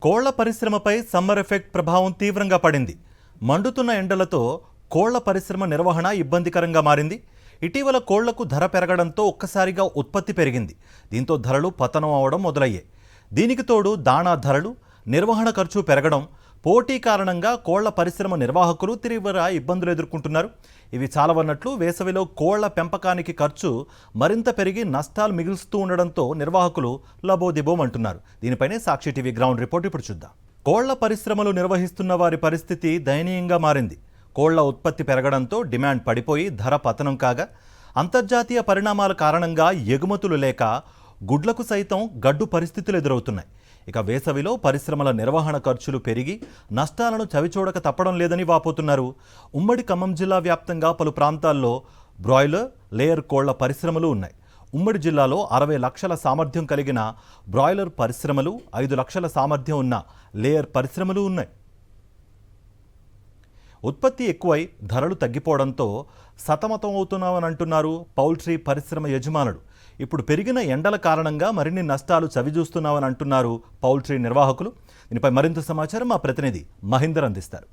కోళ్ల పరిశ్రమపై summer effect ప్రభావం తీవ్రంగా పడింది. మండుతున్న ఎండలతో కోళ్ల పరిశ్రమ నిర్వహణ ఇబ్బందికరంగా మారింది. ఇటీవల కోళ్లకు ధర పెరగడంతో ఒక్కసారిగా ఉత్పత్తి పెరిగింది. దీంతో ధరలు పతనం అవడం మొదలయ్యాయి. దీనికి తోడు దాణా ధరలు, నిర్వహణ ఖర్చు పెరగడం, పోటీ కారణంగా కోళ్ల పరిశ్రమ నిర్వాహకులు తీవ్ర ఇబ్బందులు ఎదుర్కొంటున్నారు. ఇవి చాలవన్నట్లు వేసవిలో కోళ్ల పెంపకానికి ఖర్చు మరింత పెరిగి నష్టాలు మిగులుస్తూ ఉండడంతో నిర్వాహకులు లబోదిబోమంటున్నారు. దీనిపైనే సాక్షి టీవీ గ్రౌండ్ రిపోర్ట్ ఇప్పుడు చూద్దాం. కోళ్ల పరిశ్రమలు నిర్వహిస్తున్న వారి పరిస్థితి దయనీయంగా మారింది. కోళ్ల ఉత్పత్తి పెరగడంతో డిమాండ్ పడిపోయి ధర పతనం కాగా, అంతర్జాతీయ పరిణామాల కారణంగా ఎగుమతులు లేక గుడ్లకు సైతం గడ్డు పరిస్థితులు ఎదురవుతున్నాయి. ఇక వేసవిలో పరిశ్రమల నిర్వహణ ఖర్చులు పెరిగి నష్టాలను చవిచూడక తప్పడం లేదని వాపోతున్నారు. ఉమ్మడి ఖమ్మం జిల్లా వ్యాప్తంగా పలు ప్రాంతాల్లో బ్రాయిలర్, లేయర్ కోళ్ల పరిశ్రమలు ఉన్నాయి. ఉమ్మడి జిల్లాలో 60 లక్షల సామర్థ్యం కలిగిన బ్రాయిలర్ పరిశ్రమలు, 5 లక్షల సామర్థ్యం ఉన్న లేయర్ పరిశ్రమలు ఉన్నాయి. ఉత్పత్తి ఎక్కువై ధరలు తగ్గిపోవడంతో సతమతమవుతున్నామని అంటున్నారు పౌల్ట్రీ పరిశ్రమ యజమానులు. ఇప్పుడు పెరిగిన ఎండల కారణంగా మరిన్ని నష్టాలు చవిచూస్తున్నామని అంటున్నారు పౌల్ట్రీ నిర్వాహకులు. దీనిపై మరింత సమాచారం మా ప్రతినిధి మహేందర్ అందిస్తారు.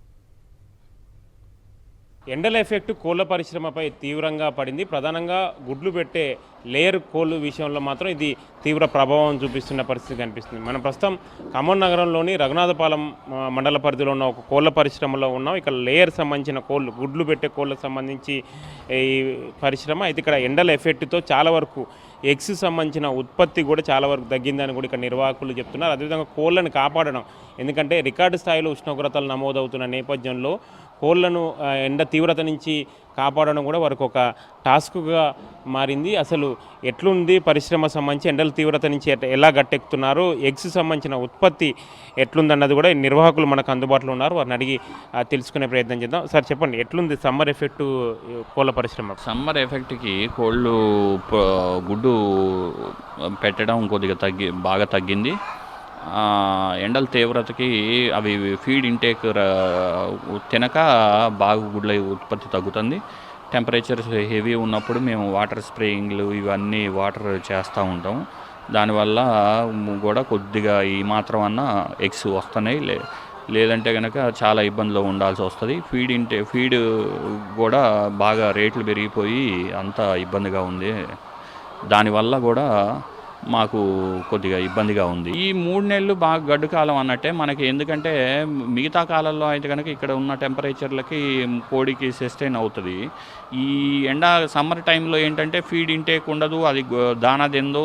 ఎండల ఎఫెక్ట్ కోళ్ల పరిశ్రమపై తీవ్రంగా పడింది. ప్రధానంగా గుడ్లు పెట్టే లేయర్ కోళ్ళు విషయంలో మాత్రం ఇది తీవ్ర ప్రభావం చూపిస్తున్న పరిస్థితి కనిపిస్తుంది. మనం ప్రస్తుతం ఖమ్మం నగరంలోని రఘునాథపాలెం మండల పరిధిలో ఉన్న ఒక కోళ్ల పరిశ్రమలో ఉన్నాం. ఇక్కడ లేయర్ సంబంధించిన కోళ్ళు, గుడ్లు పెట్టే కోళ్ళకు సంబంధించి ఈ పరిశ్రమ అయితే ఇక్కడ ఎండల ఎఫెక్ట్తో చాలా వరకు ఎగ్స్ సంబంధించిన ఉత్పత్తి కూడా చాలా వరకు తగ్గిందని కూడా ఇక్కడ నిర్వాహకులు చెప్తున్నారు. అదేవిధంగా కోళ్ళను కాపాడడం, ఎందుకంటే రికార్డు స్థాయిలో ఉష్ణోగ్రతలు నమోదవుతున్న నేపథ్యంలో కోళ్లను ఎండ తీవ్రత నుంచి కాపాడడం కూడా వారికి ఒక టాస్క్గా మారింది. అసలు ఎట్లుంది పరిశ్రమ సంబంధించి ఎండల తీవ్రత నుంచి ఎలా గట్టెక్కుతున్నారు, ఎగ్స్ సంబంధించిన ఉత్పత్తి ఎట్లుందన్నది కూడా నిర్వాహకులు మనకు అందుబాటులో ఉన్నారు. వారిని అడిగి తెలుసుకునే ప్రయత్నం చేద్దాం. సార్ చెప్పండి, ఎట్లుంది సమ్మర్ ఎఫెక్ట్ కోళ్ళ పరిశ్రమ? సమ్మర్ ఎఫెక్ట్కి కోళ్ళు గుడ్డు పెట్టడం కొద్దిగా బాగా తగ్గింది. ఎండల తీవ్రతకి అవి ఫీడ్ ఇంటేక్ తినక బాగా గుడ్ల ఉత్పత్తి తగ్గుతుంది. టెంపరేచర్స్ హెవీ ఉన్నప్పుడు మేము వాటర్ స్ప్రేయింగ్లు ఇవన్నీ వాటర్ చేస్తూ ఉంటాం. దానివల్ల కూడా కొద్దిగా ఈ మాత్రం అన్న ఎగ్స్ వస్తున్నాయి. లేదంటే కనుక చాలా ఇబ్బందిలో ఉండాల్సి వస్తుంది. ఫీడ్ కూడా బాగా రేట్లు పెరిగిపోయి అంత ఇబ్బందిగా ఉంది. దానివల్ల కూడా మాకు కొద్దిగా ఇబ్బందిగా ఉంది. ఈ 3 నెలలు బాగా గడ్డు కాలం అన్నట్టే మనకి. ఎందుకంటే మిగతా కాలంలో అయితే కనుక ఇక్కడ ఉన్న టెంపరేచర్లకి కోడికి సస్టైన్ అవుతుంది. ఈ సమ్మర్ టైంలో ఏంటంటే ఫీడ్ ఇంటేక్ ఉండదు, అది దానా తిందో,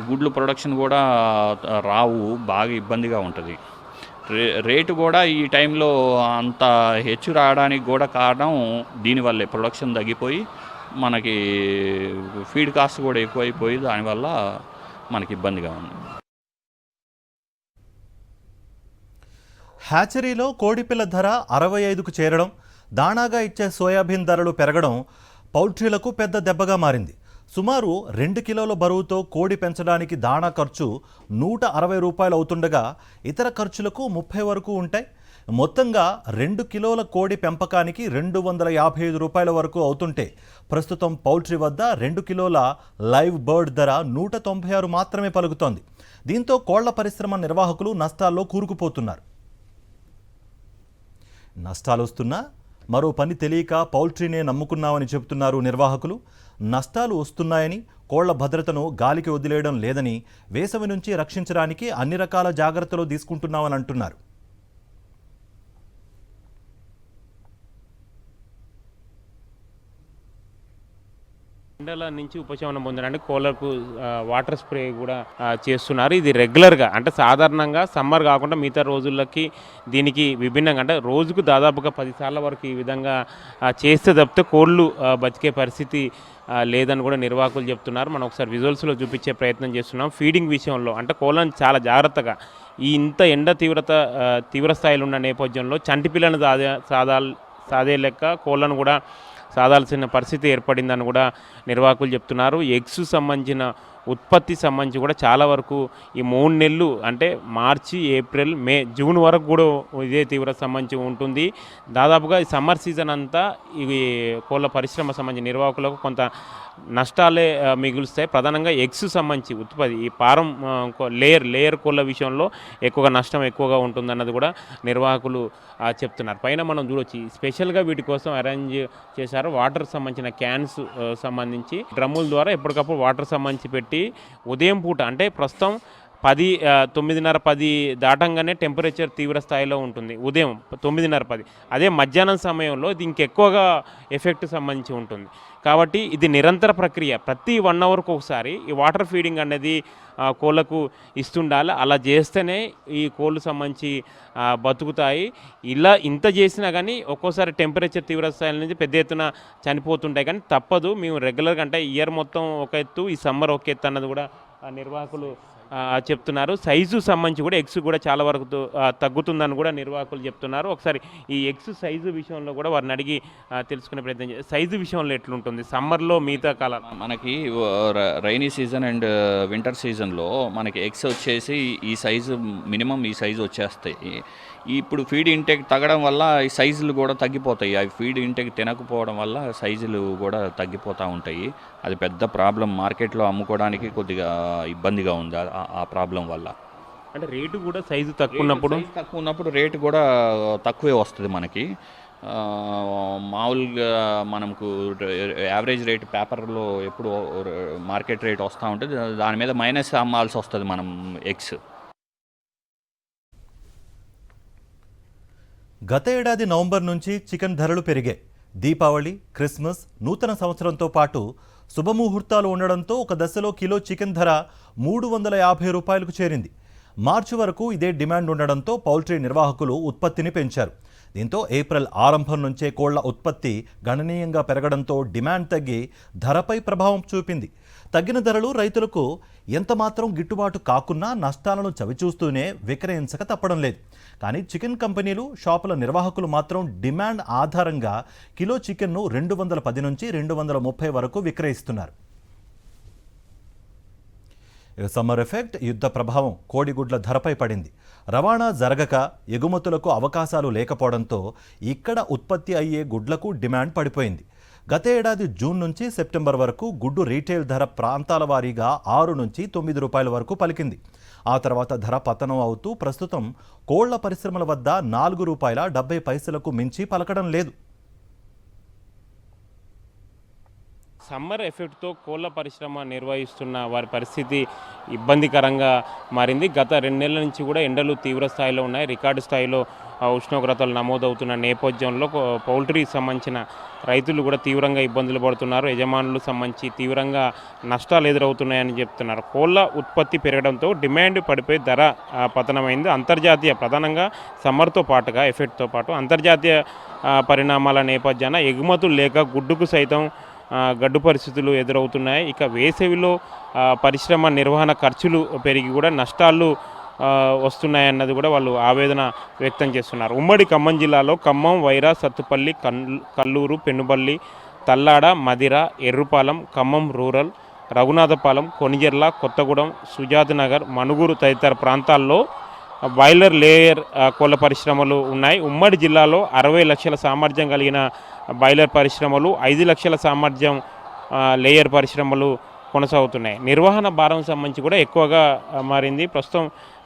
గుడ్లు ప్రొడక్షన్ కూడా రావు, బాగా ఇబ్బందిగా ఉంటుంది. రేటు కూడా ఈ టైంలో అంత హెచ్చు రావడానికి కూడా కారణం దీనివల్లే. ప్రొడక్షన్ తగ్గిపోయి మనకి ఫీడ్ కాస్ట్ కూడా ఎక్కువైపోయి దానివల్ల మనకి ఇబ్బందిగా ఉంది. హ్యాచరీలో కోడిపిల్ల ధర 65కు చేరడం, దాణాగా ఇచ్చే సోయాబీన్ ధరలు పెరగడం పౌల్ట్రీలకు పెద్ద దెబ్బగా మారింది. సుమారు 2 కిలోల బరువుతో కోడి పెంచడానికి దాణా ఖర్చు 160 రూపాయలు అవుతుండగా ఇతర ఖర్చులకు 30 వరకు ఉంటాయి. మొత్తంగా 2 కిలోల కోడి పెంపకానికి 255 రూపాయల వరకు అవుతుంటే ప్రస్తుతం పౌల్ట్రీ వద్ద 2 కిలోల లైవ్ బర్డ్ ధర 196 మాత్రమే పలుకుతోంది. దీంతో కోళ్ల పరిశ్రమ నిర్వాహకులు నష్టాల్లో కూరుకుపోతున్నారు. నష్టాలు వస్తున్నా మరో పని తెలియక పౌల్ట్రీనే నమ్ముకున్నామని చెబుతున్నారు నిర్వాహకులు. నష్టాలు వస్తున్నాయని, కోళ్ల భద్రతను గాలికి వదిలేయడం లేదని, వేసవి నుంచి రక్షించడానికి అన్ని రకాల జాగ్రత్తలు తీసుకుంటున్నామని అంటున్నారు. ఎండల నుంచి ఉపశమనం పొందడానికి కోళ్ళకు వాటర్ స్ప్రే కూడా చేస్తున్నారు. ఇది రెగ్యులర్గా, అంటే సాధారణంగా సమ్మర్ కాకుండా మిగతా రోజులకి దీనికి విభిన్నంగా, అంటే రోజుకు దాదాపుగా 10 సార్ల వరకు ఈ విధంగా చేస్తే తప్పితే కోళ్ళు బతికే పరిస్థితి లేదని కూడా నిర్వాహకులు చెప్తున్నారు. మనం ఒకసారి విజువల్స్లో చూపించే ప్రయత్నం చేస్తున్నాం. ఫీడింగ్ విషయంలో అంటే కోళ్ళని చాలా జాగ్రత్తగా, ఇంత ఎండ తీవ్ర స్థాయిలో ఉన్న నేపథ్యంలో చంటి పిల్లను సాదే లెక్క కోళ్ళను కూడా సాధాల్సిన పరిస్థితి ఏర్పడిందని కూడా నిర్వాహకులు చెప్తున్నారు. ఎగ్స్ సంబంధించిన ఉత్పత్తి సంబంధించి కూడా చాలా వరకు ఈ 3 నెలలు, అంటే మార్చి, ఏప్రిల్, మే, జూన్ వరకు కూడా ఇదే తీవ్రత సంబంధించి ఉంటుంది. దాదాపుగా ఈ సమ్మర్ సీజన్ అంతా ఇవి కోళ్ళ పరిశ్రమ సంబంధించిన నిర్వాహకులకు కొంత నష్టాలే మిగులుస్తాయి. ప్రధానంగా ఎగ్స్ సంబంధించి ఉత్పత్తి ఈ ఫారం లేయర్ కోళ్ళ విషయంలో నష్టం ఎక్కువగా ఉంటుందన్నది కూడా నిర్వాహకులు చెప్తున్నారు. పైన మనం చూడొచ్చు స్పెషల్గా వీటి కోసం అరేంజ్ చేశారు. వాటర్ సంబంధించిన క్యాన్స్ సంబంధించి డ్రమ్ముల ద్వారా ఎప్పటికప్పుడు వాటర్ సంబంధించి పెట్టి ఉదయం పూట అంటే ప్రస్తుతం 9:30-10 దాటంగానే టెంపరేచర్ తీవ్ర స్థాయిలో ఉంటుంది. ఉదయం 9:30-10 అదే మధ్యాహ్నం సమయంలో ఇది ఇంకెక్కువగా ఎఫెక్ట్ సంబంధించి ఉంటుంది. కాబట్టి ఇది నిరంతర ప్రక్రియ. ప్రతి 1 అవర్కి ఒకసారి ఈ వాటర్ ఫీడింగ్ అనేది కోళ్ళకు ఇస్తుండాలి. అలా చేస్తేనే ఈ కోళ్ళు సంబంధించి బతుకుతాయి. ఇంత చేసినా కానీ ఒక్కోసారి టెంపరేచర్ తీవ్ర స్థాయి నుంచి పెద్ద ఎత్తున చనిపోతుంటాయి. కానీ తప్పదు. మేము రెగ్యులర్గా అంటే ఇయర్ మొత్తం ఒక ఎత్తు, ఈ సమ్మర్ ఒక ఎత్తు అన్నది కూడా నిర్వాహకులు చెప్తున్నారు. సైజు సంబంధించి కూడా ఎగ్స్ కూడా చాలా వరకు తగ్గుతుందని కూడా నిర్వాహకులు చెప్తున్నారు. ఒకసారి ఈ ఎగ్స్ సైజు విషయంలో కూడా వారిని అడిగి తెలుసుకునే ప్రయత్నం చేయాలి. సైజు విషయంలో ఎట్లుంటుంది సమ్మర్లో మిగతా కాలం? మనకి రైనీ సీజన్ అండ్ వింటర్ సీజన్లో మనకి ఎగ్స్ వచ్చేసి ఈ సైజు మినిమం ఈ సైజు వచ్చేస్తాయి. ఇప్పుడు ఫీడ్ ఇంటేక్ తగ్గడం వల్ల ఈ సైజులు కూడా తగ్గిపోతాయి. అవి ఫీడ్ ఇంటేక్ తినకపోవడం వల్ల సైజులు కూడా తగ్గిపోతూ ఉంటాయి. అది పెద్ద ప్రాబ్లం. మార్కెట్లో అమ్ముకోవడానికి కొద్దిగా ఇబ్బందిగా ఉంది ఆ ప్రాబ్లం వల్ల. అంటే రేటు కూడా సైజు తక్కువ ఉన్నప్పుడు రేటు కూడా తక్కువే వస్తుంది మనకి. మామూలుగా మనకు యావరేజ్ రేట్ పేపర్లో ఎప్పుడు మార్కెట్ రేట్ వస్తూ ఉంటుంది. దాని మీద మైనస్ అమ్మాల్సి వస్తుంది మనం ఎగ్స్. గత ఏడాది నవంబర్ నుంచి చికెన్ ధరలు పెరిగాయి. దీపావళి, క్రిస్మస్, నూతన సంవత్సరంతో పాటు శుభముహూర్తాలు ఉండడంతో ఒక దశలో కిలో చికెన్ ధర 350 రూపాయలకు చేరింది. మార్చి వరకు ఇదే డిమాండ్ ఉండడంతో పౌల్ట్రీ నిర్వాహకులు ఉత్పత్తిని పెంచారు. దీంతో ఏప్రిల్ ఆరంభం నుంచే కోళ్ల ఉత్పత్తి గణనీయంగా పెరగడంతో డిమాండ్ తగ్గి ధరపై ప్రభావం చూపింది. తగ్గిన ధరలు రైతులకు ఎంతమాత్రం గిట్టుబాటు కాకున్నా నష్టాలను చవిచూస్తూనే విక్రయించక తప్పడం లేదు. కానీ చికెన్ కంపెనీలు, షాపుల నిర్వాహకులు మాత్రం డిమాండ్ ఆధారంగా కిలో చికెన్ను 210 నుంచి 230 వరకు విక్రయిస్తున్నారు. సమ్మర్ ఎఫెక్ట్, యుద్ధ ప్రభావం కోడిగుడ్ల ధరపై పడింది. రవాణా జరగక ఎగుమతులకు అవకాశాలు లేకపోవడంతో ఇక్కడ ఉత్పత్తి అయ్యే గుడ్లకు డిమాండ్ పడిపోయింది. గత ఏడాది జూన్ నుంచి సెప్టెంబర్ వరకు గుడ్డు రీటైల్ ధర ప్రాంతాల వారీగా 6 నుంచి 9 రూపాయల వరకు పలికింది. ఆ తర్వాత ధర పతనం అవుతూ ప్రస్తుతం కోళ్ల పరిశ్రమల వద్ద 4 రూపాయల 70 పైసలకు మించి పలకడం లేదు. సమ్మర్ ఎఫెక్ట్తో కోళ్ళ పరిశ్రమ నిర్వహిస్తున్న వారి పరిస్థితి ఇబ్బందికరంగా మారింది. గత 2 నెలల నుంచి కూడా ఎండలు తీవ్ర స్థాయిలో ఉన్నాయి. రికార్డు స్థాయిలో ఉష్ణోగ్రతలు నమోదవుతున్న నేపథ్యంలో పౌల్ట్రీకి సంబంధించిన రైతులు కూడా తీవ్రంగా ఇబ్బందులు పడుతున్నారు. యజమానులు సంబంధించి తీవ్రంగా నష్టాలు ఎదురవుతున్నాయని చెప్తున్నారు. కోళ్ళ ఉత్పత్తి పెరగడంతో డిమాండ్ పడిపోయి ధర పతనమైంది. అంతర్జాతీయ ప్రధానంగా సమ్మర్తో పాటుగా ఎఫెక్ట్తో పాటు అంతర్జాతీయ పరిణామాల నేపథ్యాన ఎగుమతులు లేక గుడ్డుకు సైతం గడ్డు పరిస్థితులు ఎదురవుతున్నాయి. ఇక వేసవిలో పరిశ్రమ నిర్వహణ ఖర్చులు పెరిగి కూడా నష్టాలు వస్తున్నాయన్నది కూడా వాళ్ళు ఆవేదన వ్యక్తం చేస్తున్నారు. ఉమ్మడి ఖమ్మం జిల్లాలో ఖమ్మం, వైరా, సత్తుపల్లి, కల్లూరు, పెనుబల్లి, తల్లాడ, మదిర, ఎర్రుపాలెం, ఖమ్మం రూరల్, రఘునాథపాలెం, కొనిజర్ల, కొత్తగూడెం, సుజాత్ నగర్, మనుగురు తదితర ప్రాంతాల్లో బాయిలర్ లేయర్ కోళ్ళ పరిశ్రమలు ఉన్నాయి. ఉమ్మడి జిల్లాలో 60 లక్షల సామర్థ్యం కలిగిన బాయిలర్ పరిశ్రమలు, 5 లక్షల సామర్థ్యం లేయర్ పరిశ్రమలు కొనసాగుతున్నాయి. నిర్వహణ భారం సంబంధించి కూడా ఎక్కువగా మారింది. ప్రస్తుతం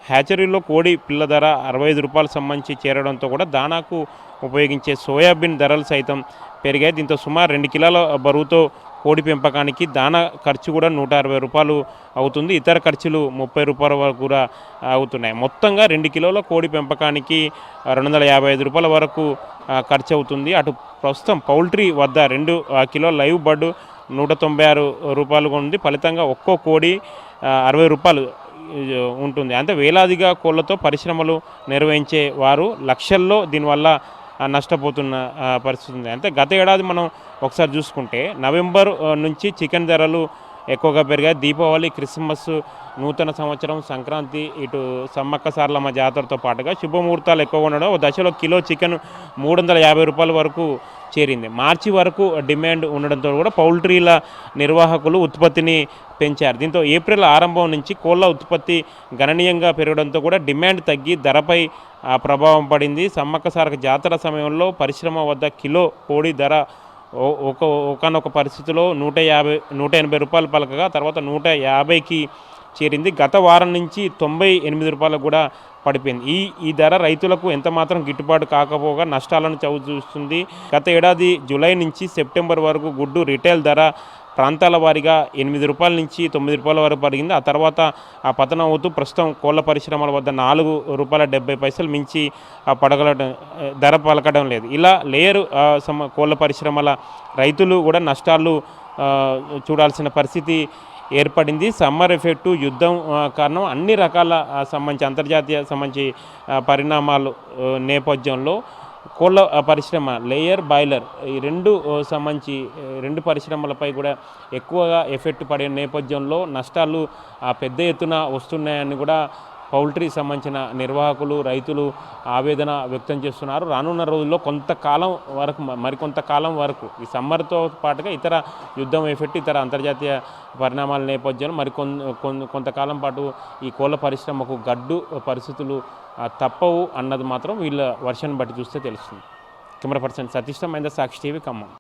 హ్యాచరీలో కోడి పిల్ల ధర 65 రూపాయలు సంబంధించి చేరడంతో కూడా దానాకు ఉపయోగించే సోయాబీన్ ధరలు సైతం పెరిగాయి. దీంతో సుమారు 2 కిలోల బరువుతో కోడి పెంపకానికి దానా ఖర్చు కూడా 160 రూపాయలు అవుతుంది. ఇతర ఖర్చులు 30 రూపాయల వరకు కూడా అవుతున్నాయి. మొత్తంగా 2 కిలోల కోడి పెంపకానికి 255 రూపాయల వరకు ఖర్చు అవుతుంది. అటు ప్రస్తుతం పౌల్ట్రీ వద్ద 2 కిలో లైవ్ బర్డ్ 196 రూపాయలు ఉంది. ఫలితంగా ఒక్కో కోడి 60 రూపాయలు ఉంటుంది. అంటే వేలాదిగా కోళ్లతో పరిశ్రమలు నిర్వహించే వారు లక్షల్లో దీనివల్ల నష్టపోతున్న పరిస్థితి ఉంది. అంటే గత ఏడాది మనం ఒకసారి చూసుకుంటే నవంబర్ నుంచి చికెన్ ధరలు ఎక్కువగా పెరిగాయి. దీపావళి, క్రిస్మస్, నూతన సంవత్సరం, సంక్రాంతి, ఇటు సమ్మక్క సారలమ్మ జాతరతో పాటుగా శుభముహూర్తాలు ఎక్కువగా ఉండడం ఒక దశలో కిలో చికెన్ 350 రూపాయల వరకు చేరింది. మార్చి వరకు డిమాండ్ ఉండడంతో కూడా పౌల్ట్రీల నిర్వాహకులు ఉత్పత్తిని పెంచారు. దీంతో ఏప్రిల్ ఆరంభం నుంచి కోళ్ళ ఉత్పత్తి గణనీయంగా పెరగడంతో కూడా డిమాండ్ తగ్గి ధరపై ప్రభావం పడింది. సమ్మక్క సారక జాతర సమయంలో పరిశ్రమ వద్ద కిలో కోడి ధర ఒకనొక పరిస్థితిలో 180 రూపాయలు పలకగా తర్వాత 150కి చేరింది. గత వారం నుంచి 98 రూపాయలకు కూడా పడిపోయింది. ఈ ధర రైతులకు ఎంత మాత్రం గిట్టుబాటు కాకపోగా నష్టాలను చవిచూస్తుంది. గత ఏడాది జూలై నుంచి సెప్టెంబర్ వరకు గుడ్డు రిటైల్ ధర ప్రాంతాల వారీగా 8 రూపాయల నుంచి 9 రూపాయల వరకు పడిగింది. ఆ తర్వాత ఆ పతనం అవుతూ ప్రస్తుతం కోళ్ళ పరిశ్రమల వద్ద 4 రూపాయల 70 పైసలు మించి ధర పలకడం లేదు. ఇలా లేయర్ కోళ్ళ పరిశ్రమల రైతులు కూడా నష్టాలు చూడాల్సిన పరిస్థితి ఏర్పడింది. సమ్మర్ ఎఫెక్టు, యుద్ధం కారణం అన్ని రకాల సంబంధించి అంతర్జాతీయ సంబంధించి పరిణామాలు నేపథ్యంలో కోళ్ళ పరిశ్రమ లేయర్, బాయిలర్ ఈ రెండు పరిశ్రమలపై కూడా ఎక్కువగా ఎఫెక్ట్ పడే నేపథ్యంలో నష్టాలు పెద్ద ఎత్తున వస్తున్నాయని కూడా పౌల్ట్రీ సంబంధించిన నిర్వాహకులు, రైతులు ఆవేదన వ్యక్తం చేస్తున్నారు. రానున్న రోజుల్లో మరికొంతకాలం వరకు ఈ సమ్మర్తో పాటుగా ఇతర యుద్ధం ఎఫెక్ట్, ఇతర అంతర్జాతీయ పరిణామాల నేపథ్యంలో కొంతకాలం పాటు ఈ కోళ్ళ పరిశ్రమకు గడ్డు పరిస్థితులు తప్పవు అన్నది మాత్రం వీళ్ళ వర్షాన్ని బట్టి చూస్తే తెలుస్తుంది. కెమెరా పర్సన్ సతీష్తో మహేందర్, సాక్షి టీవీ, ఖమ్మం.